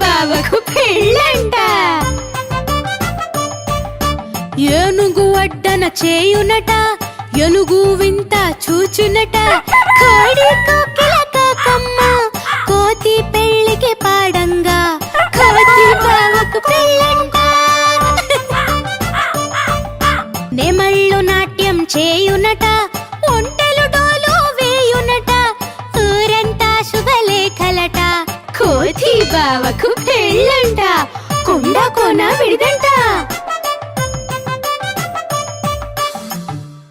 బావకు పెళ్ళంట. ఏనుగు అడ్డన చేయునట, ఎలుగు వింత చూచునట. కోడి కోకిల కాకమ్మ కోతి పెళ్ళికి పాడంగా, కోతి బావకు పెళ్ళంట. నెమళ్ళు నాట్యం చేయునట, ఒంటెలు డోలు వేయునట. ఊరంతా శుభలేఖలట, కోతి బావకు పెళ్ళంట. కొండ కోన విడిద